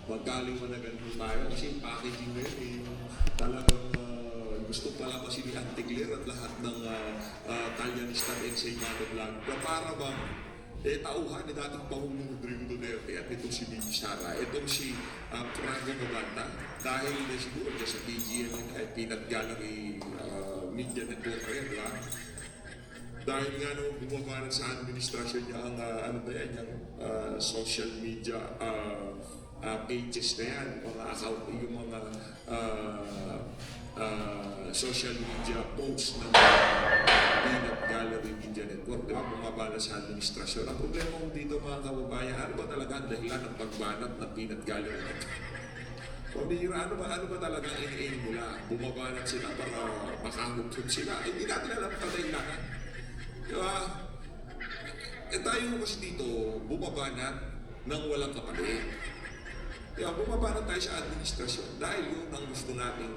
Magaling mo na ganun tayo kasi yung packaging na yun eh, talagang gusto pala kasi ni Antigler at lahat ng Talyanista at Ensaymado Blanco para bang tauhan ni dating Pangulong Rodrigo Duterte at itong si Bibi Sara, itong si Franco Mabanta dahil na siguro dyan sa PGN at Peanut Gallery Media Network rin, di ba? Dahil nga nung bumaba sa administrasyon niya ang ano ba yan, yung social media pages na yan, mga account, yung mga social media posts ng Peanut Gallery Media Network, di ba? Bumaba na sa administrasyon. Ang problema ko dito mga kababayan, ano ba talaga ang dahilan ng pagbanat ng Peanut Gallery Network? Pamihira, ano ba talaga ang in-aim nila? Bumabanat sila para makahugtog sila. Hindi natin alam ang kadahilanan. Diba? Tayo kasi dito, bumabanat ng walang kapalit. Diba? Bumabanat tayo sa administrasyon dahil yun ang gusto nating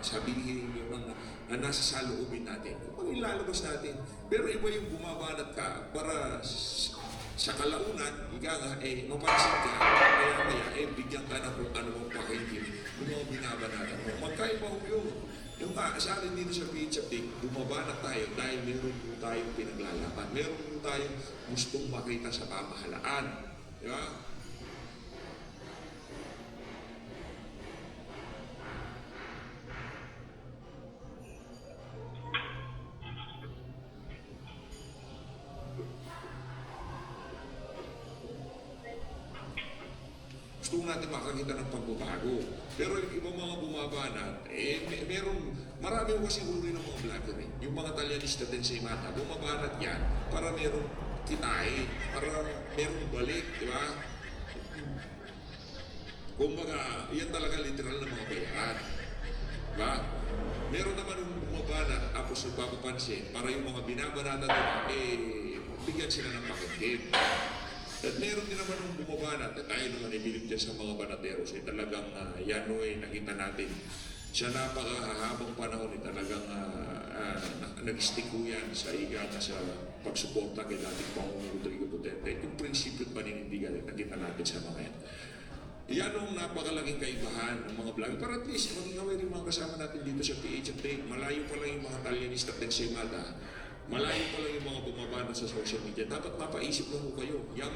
sabihin, yun ang nasa saloobin natin. Kung ilalabas natin. Pero iba yung bumabanat ka para sa kalaunan, ika nga, mapansin ka, kaya bigyan ka ng kung ano mong pakinggan, yung mga binabanatan mo. Magkaiba ho yun. Yung sa akin dito sa PH Update, bumabanat tayo dahil meron po tayong pinaglalaban. Meron po tayong gustong makita sa pamahalaan. Di ba? Gusto natin makakita ng pagbabago. Pero yung ibang mga bumabanat, marami ko kasi uri ng mga vlogger eh. Yung mga Talyanista din sa Imata, bumabanat yan para merong kitay, para merong balik, di ba? Kumbaga, yan talaga literal na mga bayaran. Diba? Meron naman yung bumabanat, tapos nagpapapansin, para yung mga binabanatan nila, bigyan sila ng pakinggan. At meron din naman yung bumabanat at tayo naman ibilip dyan sa mga banateros talagang yan nakita natin sa napakahabang panahon talagang nag-stick ko yan sa sa pagsuporta kay dating Pangulong Rodrigo Duterte. Yung prinsipyo at paninindigan nakita natin sa mga yan. Yan ang napakalaking kaibahan ng mga vlog. Para at least, maging aware yung mga kasama natin dito sa PH Update. Malayo pa lang yung mga Talyanista at Ensaymada. Malayo pa lang yung mga bumabanat sa social media. Dapat mapaisip na mo kayo. Yung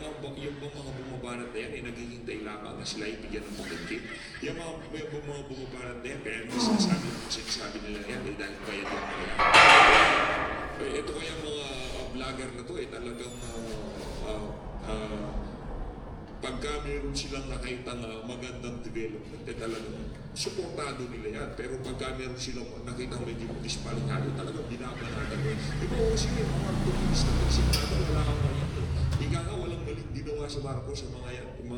mga bumabanat na yan, naghihintay lamang na sila ibigyan ng pakinggan. Yung mga bumabanat na yan, kaya sinasabi nila yan, dahil bayad yung mga yan. Ito kaya mga vlogger na to, talagang pagka meron silang nakita na magandang development, talagang suportado nila yan. Pero pagka meron silang nakita medyo dispalinado, talagang binabanatan mo. Iba kasi yung mga turista ng Senado, wala kang ngayon. Ika nga, walang maling ginawa sa Marcos sa mga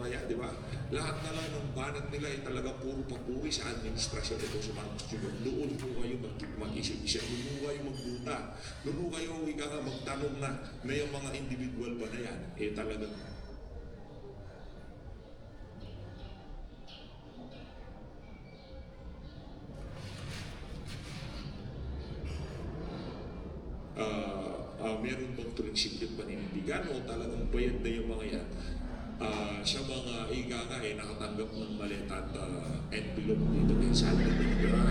yan, di ba? Lahat na lang ng banat nila ay talagang puro papuri sa administrasyon ito sa Marcos Jr. Doon po kayo mag-isip-isip, doon po kayo magbuta, doon po kayo ika nga magtanong na yung mga individual ba na yan, talagang meron bang prinsipyo at paninindigan o talagang bayad na yung mga yan sa mga nakatanggap ng maleta at envelope dito din sa atin.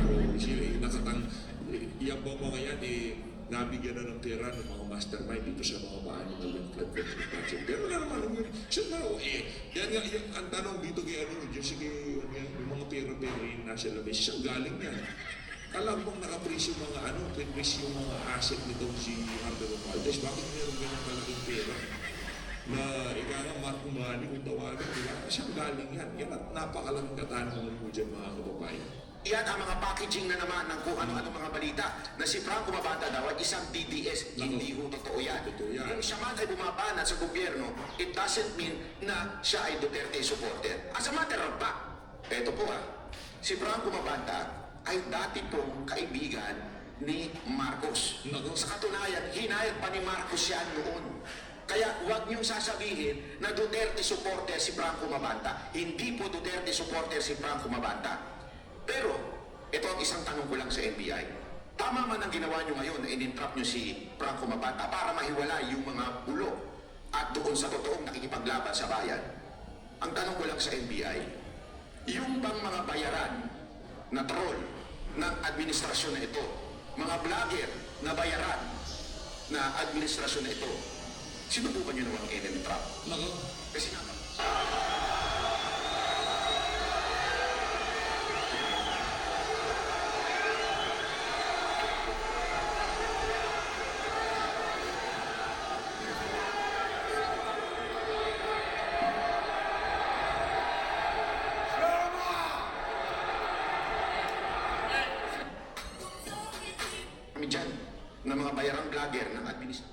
O sila yung mga yan nabigyan na ng pera ng mga mastermind dito sa mga animal and flood control project. Pero na naman yun, yan nga ang tanong dito kay yung mga pera-pera yung nasa labis, saan galing yan? Alam mong nakapreso mga pinpreso yung mga asset nitong si Marco Romualdez. Bakit meron ganyan kalaking pera? Na Marco Mani kung tawagin, diba? Saan galing yan? Yan at napakalaking katanungan mo dyan mga kababayan. Yan ang mga packaging na naman ng kung ano-ano mga balita na si Franco Mabanta daw ay isang DDS. Hindi ho totoo yan. Kung siya man ay bumabanat sa gobyerno, it doesn't mean na siya ay Duterte supporter. As a matter of fact, eto po si Franco Mabanta ay dati pong kaibigan ni Marcos. Sa katunayan, hinayag pa ni Marcos yan noon. Kaya huwag niyong sasabihin na Duterte supporter si Franco Mabanta. Hindi po Duterte supporter si Franco Mabanta. Pero, ito ang isang tanong ko lang sa NBI. Tama man ang ginawa niyo ngayon na in-entrap niyo si Franco Mabanta para mahiwalay yung mga bulok at doon sa totoong nakikipaglaban sa bayan. Ang tanong ko lang sa NBI, bang mga bayaran na troll ng administrasyon na ito? Mga vlogger na bayaran na administrasyon na ito? Sinubukan nyo naman in-entrap. Nako. Kasi nga, kami dyan, na mga bayarang vlogger ng administrasyon.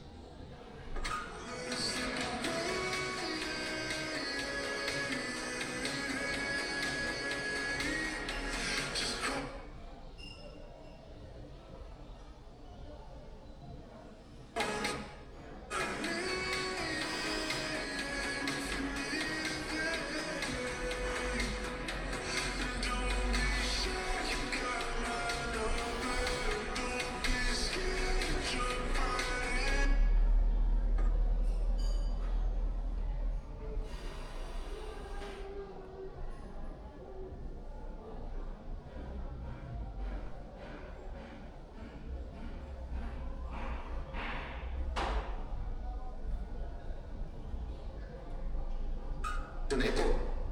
Na ito.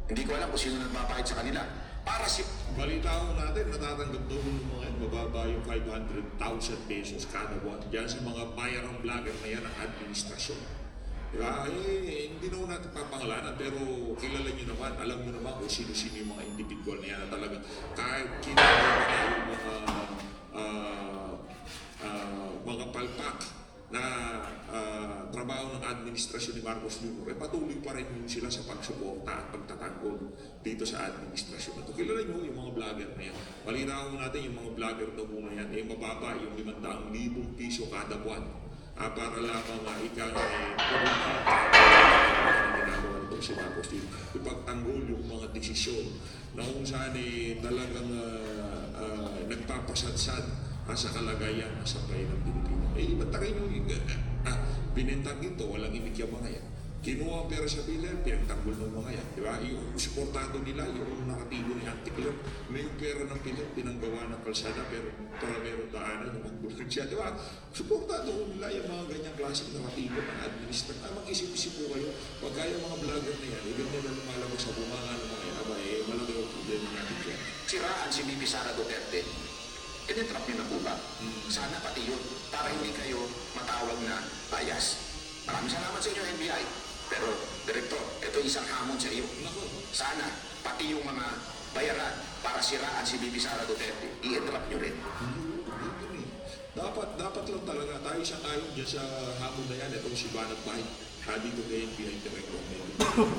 Hindi ko alam kung sino nagpapahit sa kanila. Para si... Balita ko natin, natatanggap daw ng mga yan, mababa yung 500,000 pesos kada buwan dyan sa mga bayarang vlogger na yan ng administrasyon. Diba? Hindi naman natin papangalanan, pero kilala nyo naman, alam nyo naman kung sino-sino yung mga individual na yan na talaga kahit kinagawa na yung mga palpak na trabaho ng administrasyon ni Marcos Jr. Patuloy pa rin yun sila sa pagsuporta at pagtatanggol dito sa administrasyon na ito. Kilala nyo yung mga vlogger na yan. Malinaw natin yung mga vlogger na muna yan, mababa yung 500,000 piso kada buwan para lamang ikaw ginagawa nito si Marcos Jr. Ipagtanggol yung mga desisyon na kung saan talagang nagpapasadsad sa kalagayan sa bayan ng Pilipino. Matagay nyo, binentang ito, walang ibig yung mga yan. Kinuha ang pera sa pilar, pinagtanggol ng mga yan. Di ba? Yung supportado nila, yung nakatigo ni Anticler, may yung pera ng pilar, pinanggawa ng kalsada, pero para meron daanan, magbulag siya. Di ba? Supportado nila yung mga ganyang klaseng nakatigo ng administrasyon. Mag-isip-isip po kayo, pagka yung mga vlogger na yan, ganyan na lumalabas sa bumanga ng mga yan, malaki ang problema natin dyan. Siraan si Bibi Sara Duterte. Initrap niyo na po ba? Sana pati yun, para hindi kayo matawag na bias. Maraming salamat sa inyo, NBI. Pero, Direktor, ito isang hamon sa iyo. Sana, pati yung mga bayaran para siraan si Bibi Sara Duterte, i-entrap niyo rin. Dapat lang talaga tayo isang ayon dyan sa hamon na yan. Itong si Banat Bay. Dito kay NBI Director.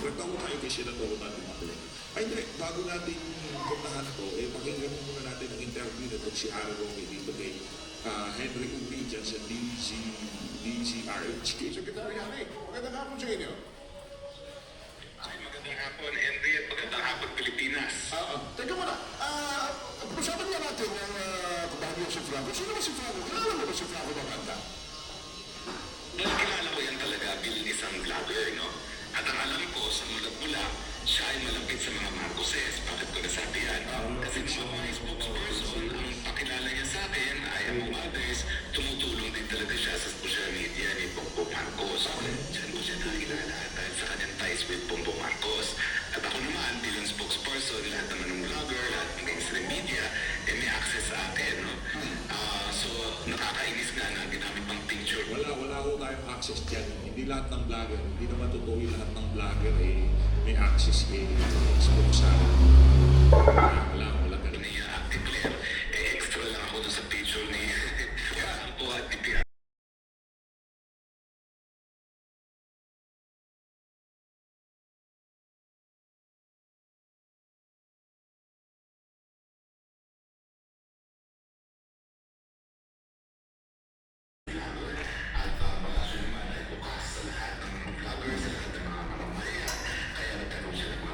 Nagtawa tayo kay Senador natin makulit. Ay hindi, bago natin puntahan ito, pakinggan muna natin ang interview nito si Aaron Roque dito kay Henry Uri dyan sa DZRH. Secretary Henry, magandang hapon sa inyo. Ay, magandang hapon, Henry, at magandang hapon, Pilipinas. Teka muna, pag-usapan nga natin ang Bagyo si Franco. Sino ba si Franco? Kilala mo ba si Franco Maganda? Well, kilala ko yan talaga bilang isang vlogger, no? At ang alam ko, sa mulat-mula, siya ay malapit sa mga Marcoses. Bakit ko nasabi yan? Kasi siya mga spokesperson, ang pakilala niya sa akin ay among others, tumutulong din talaga siya sa social media ni Bongbong Marcos. Diyan ko siya nakilala dahil sa kanyang ties with Bongbong Marcos. At ako naman, bilang spokesperson, lahat naman ng vlogger, lahat ng mainstream media, may access sa akin, no? So, nakakainis nga na ginamit pang picture. Wala ko tayong access dyan. Hindi lahat ng vlogger, hindi naman totoo yung lahat ng vlogger may access sponsor. Wala ka Ni Anticler, extra lang ako dun sa picture ni Franco at ni Pia.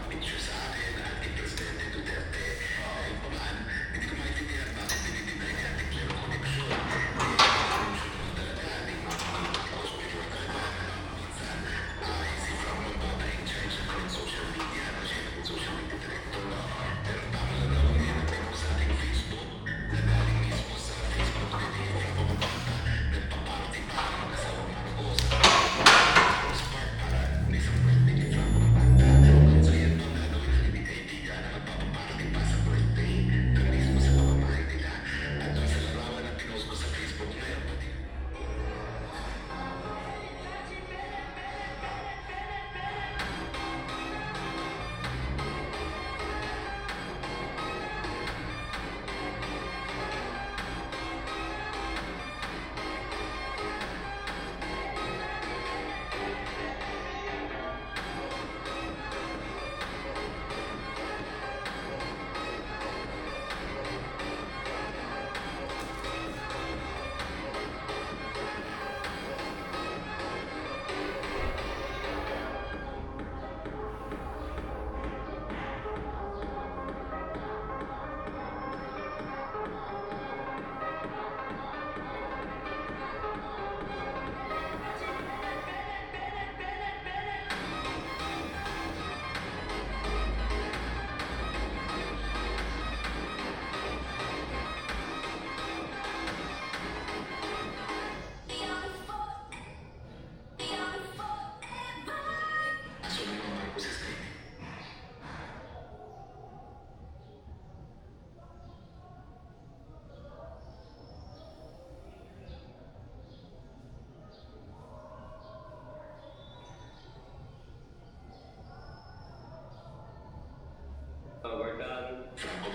Picture sa akin,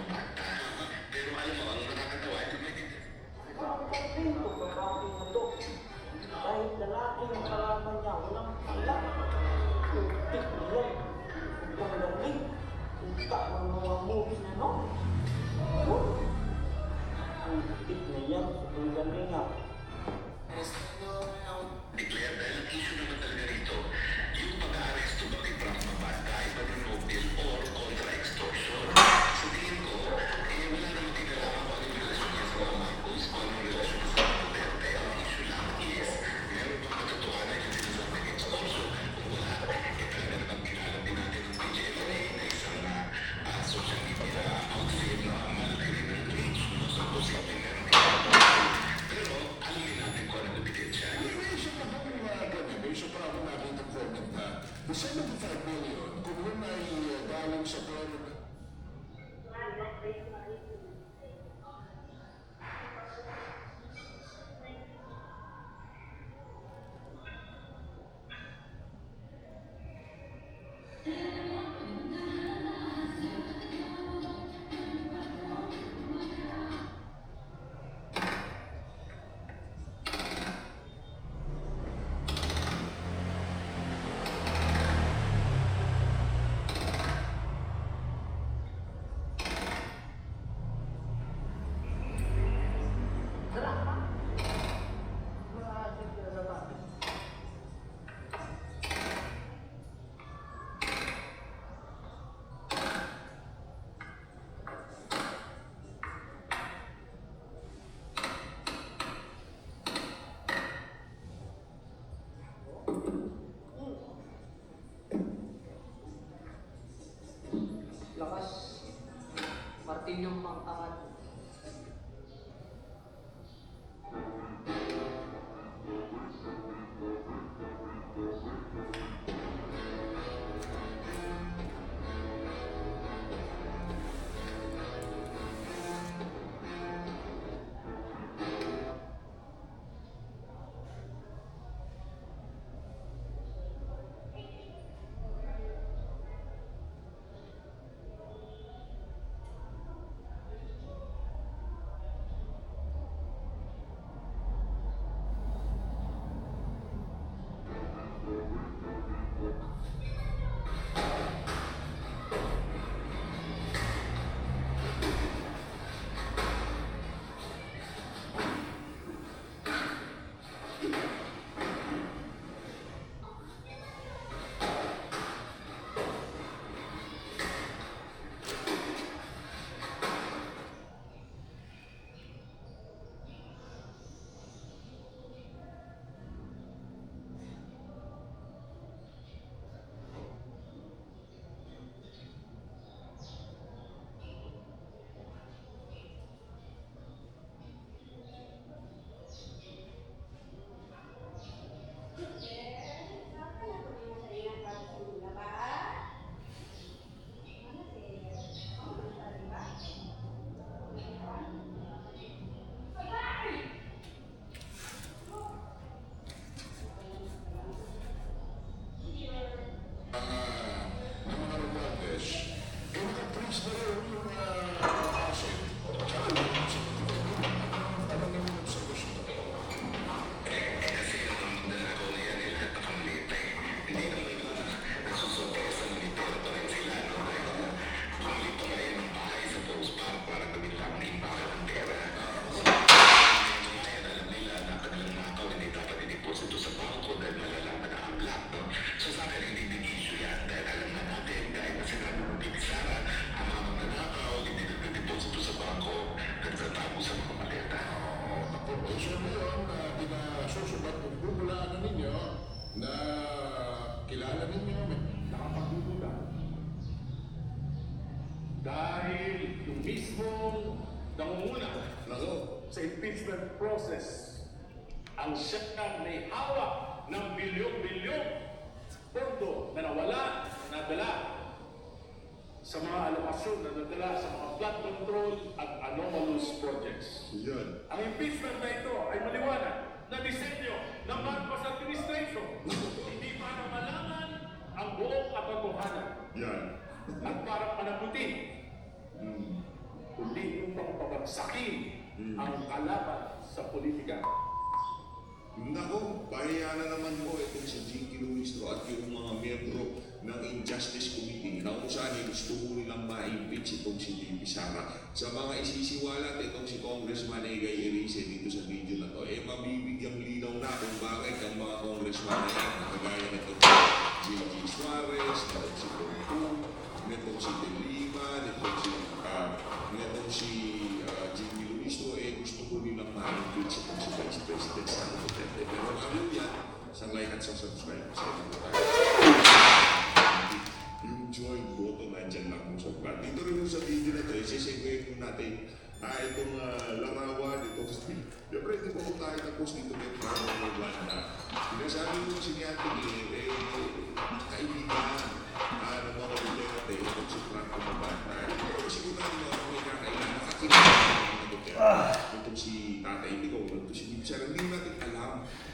bumabata. Pero alam mo, ang nakakatawa, ito may Pinto babae na to. Kahit lalaki ang kalaban niya, walang alam. Putik na yan. Ang galing. Punta ng mga movie na no. Putik na yan. Ang galing nga. declare dahil ang issue naman talaga rito, yung pag-aaresto ba kay Frank Mabata ay pag-nobil or contra-extortion. Sa tingin ko, wala naman tinalaman kung anong relasyon niya sa mga Marcos, kung anong relasyon niya sa mga Duterte. Ang issue lang is, meron bang katotohanan yung sinasabing extortion? Kung wala, talaga naman kilala din natin ang PGLA na isang social media outfit na malaki rin ng reach, no? So, posibleng meron din. Pero, alamin natin kung anong ebidensya. May isa pa ako nakita comment na the 75 million, kung yun ay galing sa government, Lakas. Martilyong pang-angat. ng mga Romualdez, nakatrace na rin yung asset. Tsaka yung sa ano naman ang observation? Kasi ang nanakaw na yan, napakamaliit eh. Hindi naman nasusurpresa na nitero pa rin sila, no? Bumili pa ngayon ng bahay sa Rose Park para gawin lang na imbakan ng pera. Ngayon alam nila na kanilang nakaw hindi dapat i-deposito sa bangko dahil malalaman na ang black, no? So sa akin, hindi big issue yan dahil alam na natin kahit na sinabi mo Bibisara, ang mga magnanakaw, hindi nagdeposito sa bangko, nagtatago sa mga maleta. Ako, so ngayon, pinasusubat kung bubulaan ninyo na kilala ninyo, nakapagbubulan. Dahil yung mismong nangunguna sa impeachment process ang siyang may hawak ng bilyong-bilyong pondo na nawala, nadala sa mga alokasyon na nadala sa mga flood control at anomalous projects. Yan. Ang impeachment na ito ay maliwanag na disenyo ng Marcos administration. Hindi para malaman ang buong katotohanan Yan. at para panagutin upang pabagsakin ang kalaban sa politika. Nako, pahiya na naman mo itong si Jinky Luistro at yung mga miyembro ng Injustice Committee na kung saan gusto mo nilang ma-impeach itong si DP Sara. Sa mga isisiwalat itong si Congressman Egay Erice dito sa video na to, mabibigyang linaw na kung bakit ang mga congressman na yan, nakagaya nitong si J.G. Suarez, nitong si Tonton, nitong si De Lima, nitong si Jinky Luistro, gusto ko nilang ma-impeach itong si Vice President Sara Duterte. Pero ano yan, sa like at sa subscribe sa yung join button nandyan lang sa plat. Dito rin sa video na ito, isisegue po natin itong larawan, itong siyempre, di ba kung tayo tapos dito may parang na sinasabi mo si Ate Claire, kaibigan ng mga Duterte, itong si Franco Mabanta. Ito siguro natin mga may kakailan, nakakilala ng mga Duterte. Itong si Tatay Ligaw, itong si Bibsara, hindi natin alam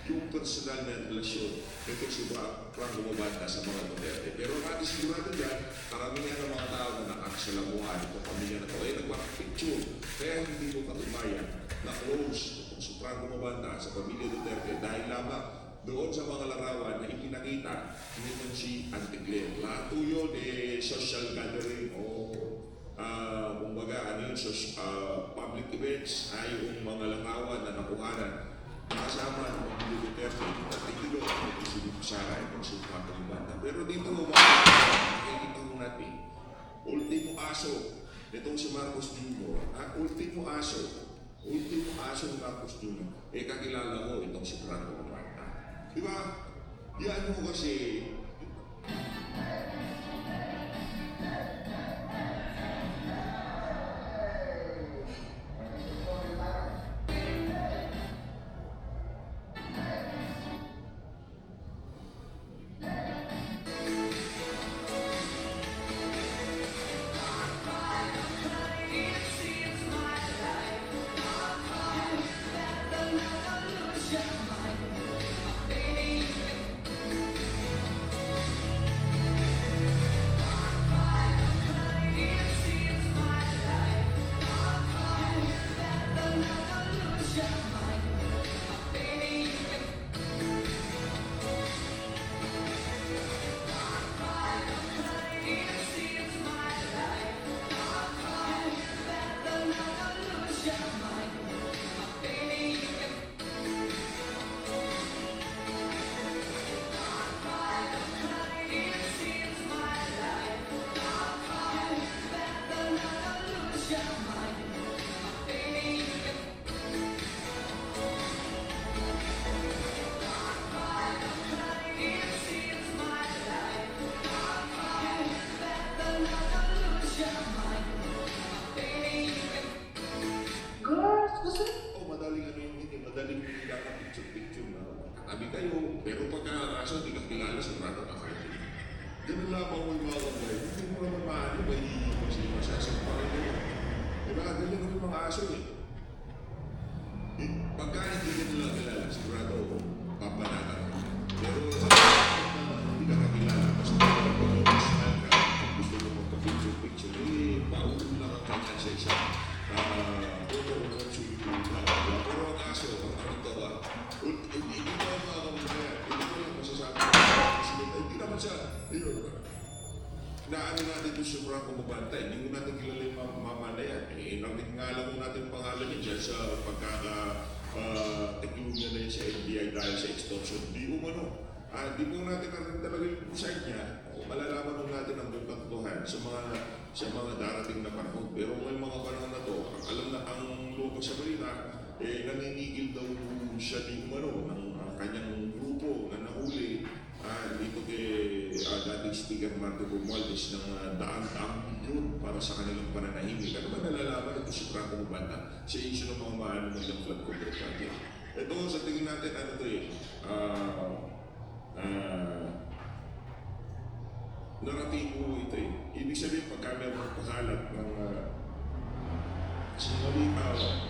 yung personal na relasyon nito si Franco Mabanta sa mga Duterte. Pero natin sigurado dyan, karamihan ng mga tao na nakakasalamuhan itong pamilya na ito ay nagpapicture. Kaya hindi mo katubayan na close itong si Franco Mabanta sa pamilya Duterte dahil lamang doon sa mga larawan na ipinakita nitong si Ate Claire. Lahat po yun social gathering o kumbaga ano yun, public events ay yung mga larawan na nakuhanan kasama ng mga Duterte at ito ang si Sara at si Franco Mabanta. Pero dito makikita mo natin ultimo aso itong si Marcos Jr. Ultimo aso ni Marcos Jr. Kakilala mo itong si Franco Mabanta. Diba? Yan mo kasi kami kayo, pero pagkakaso, hindi ka kilala sa Franco Mabanta. Ganun lamang mo yung mga kamay. Hindi mo naman maano, may masasampa kayo. Diba? Ganyan yung mga aso eh. Pagka hindi ka nila kilala, sigurado ako, papanatan ka. Pero hindi ka kakilala, kasi pag-smile ka, gusto mo magpa-picture, paulo lang ang kanya sa isa. Pero ang aso, ang tawa, hindi ko ang mga kamay, hindi ko lang masasabi. Hindi naman siya, naano natin ito si Franco Mabanta, hindi mo natin kilala yung mama na yan. Namit nga lang natin pangalan niya dyan sa pagkaka-teklong niya na yun sa NBI dahil sa extortion. Di umano. Di mo natin natin talaga yung side niya. Malalaman mo natin ang buong katotohanan sa mga darating na panahon. Pero may mga panahon na to, alam na ang logo sa balita, naninigil daw siya di umano ng kanyang grupo na nahuli dito kay dating Speaker Martin Romualdez ng daan-daang milyon para sa kanilang pananahimik. Ano ba nalalaman ito si Franco Mabanta sa issue ng mga maano ng ilang flood control project? Ito sa tingin natin ano ito naratibo ito eh. Ibig sabihin pagka may pagkalat ng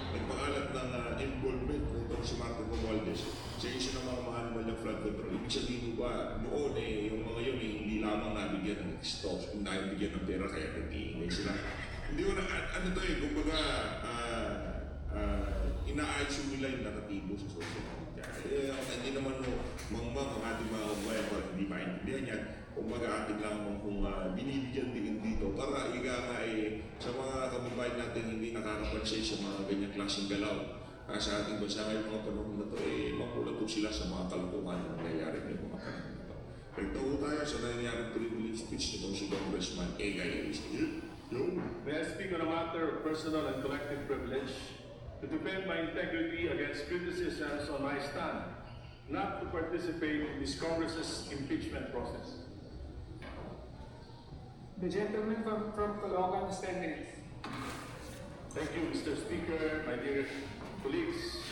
nagpakalat ng involvement nitong si Martin Romualdez sa issue ng mga maano ng flood control. Ibig sabihin ba noon yung mga yun hindi lamang nabigyan ng stocks, kung nabigyan ng pera kaya nag-iingay sila. Hindi mo na, ano to eh, kumbaga, inaayos yung nila yung naratibo sa social media. Hindi naman ang ating mga kabayan para hindi maintindihan yan. Kumbaga ating lang kung binibigyan din dito para nga sa mga kababayan natin hindi nakakapansin sa mga ganyang klaseng galaw. Sa ating bansa ngayong mga panahon na to, makulat sila sa mga kalukuhan na nangyayari ngayong mga panahon na to. Nagtago tayo sa nangyayaring tuloy-tuloy speech nitong si Congressman Egay Aristil. May I speak on a matter of personal and collective privilege to defend my integrity against criticisms on my stand not to participate in this Congress's impeachment process. The gentleman from Caloocan is 10 minutes. Thank you, Mr. Speaker, my dear colleagues.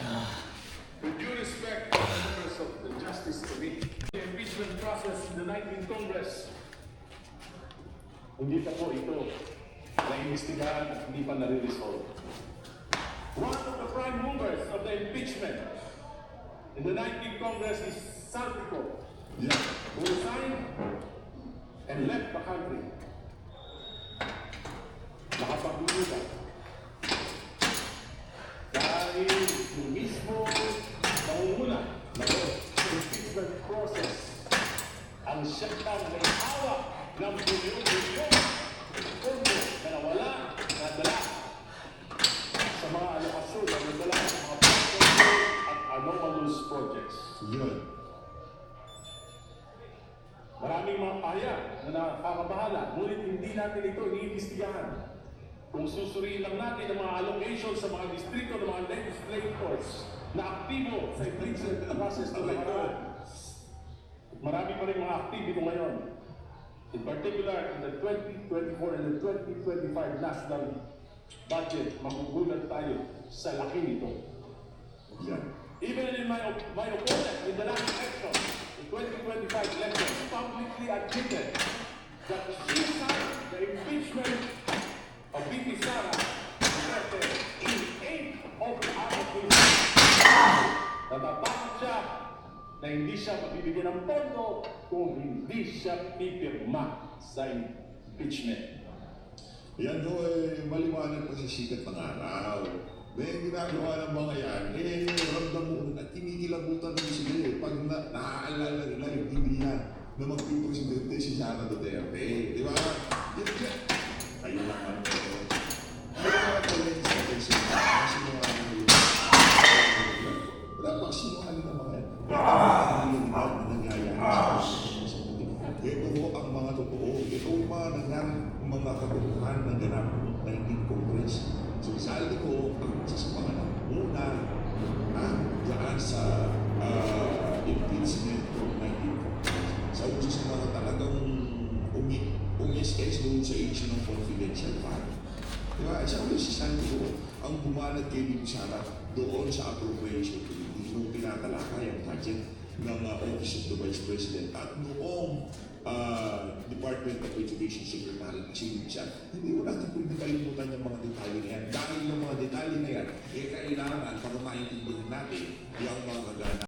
With due respect to the members of the Justice Committee, the impeachment process in the 19th Congress, hindi pa po ito naimbestigahan at hindi pa nare-resolve. One of the prime movers of the impeachment in the 19th Congress is Saltico, who resigned and left the country. Nakapagdududa. Dahil yung mismo nangunguna na impeachment process ang siyang may hawak ng bilyon-bilyon pondo na nawala, nadala sa mga alokasyon na nadala sa mga projects at anomalous projects. Yun. Maraming mga pahayag na nakakabahala, ngunit hindi natin ito iniimbestigahan. Kung susuriin lang natin ang mga allocation sa mga distrito ng mga legislators na aktibo sa impeachment process na nakaraan, marami pa rin mga aktibo ngayon. In particular, in the 2024 and the 2025 national budget, magugulat tayo sa laki nito. Even in my opponent in the last election, the 2025 election, publicly admitted that she signed the impeachment of VP Sara in 8 of the applications. Natatakot siya na hindi siya mabibigyan ng pondo kung hindi siya pipirma sa impeachment. Yan ho, maliwanag pa sa sikat ng araw. Dahil ginagawa ng mga yan, ramdam mo at kinikilabutan ng sila pag naaalala nila yung hindi na magpipresidente si Sara Duterte. Di ba? Yan. Ayun lang ang ito. Wala pa rin sa sinungaling yun. Wala pa sinungaling ng mga yan. Yung mga nangyayari sa ito ho ang mga totoo. Ito ang mga nangyaring mga katotohanan ng ganap na hindi Congress. Sinasabi ko ang isa sa mga nanguna dyan sa impeachment of 19 sa uso sa mga talagang umis-es doon sa issue ng confidential fund. Diba? Isa ko si Santo ang bumanat kay Bibi Sara doon sa appropriation committee nung pinatalakay ang budget ng Office of the Vice President at noong Department of Education Secretary si siya. Hindi mo natin pwede kalimutan yung mga detalye na yan. Dahil yung mga detalye na yan, kailangan para maintindihan natin yung mga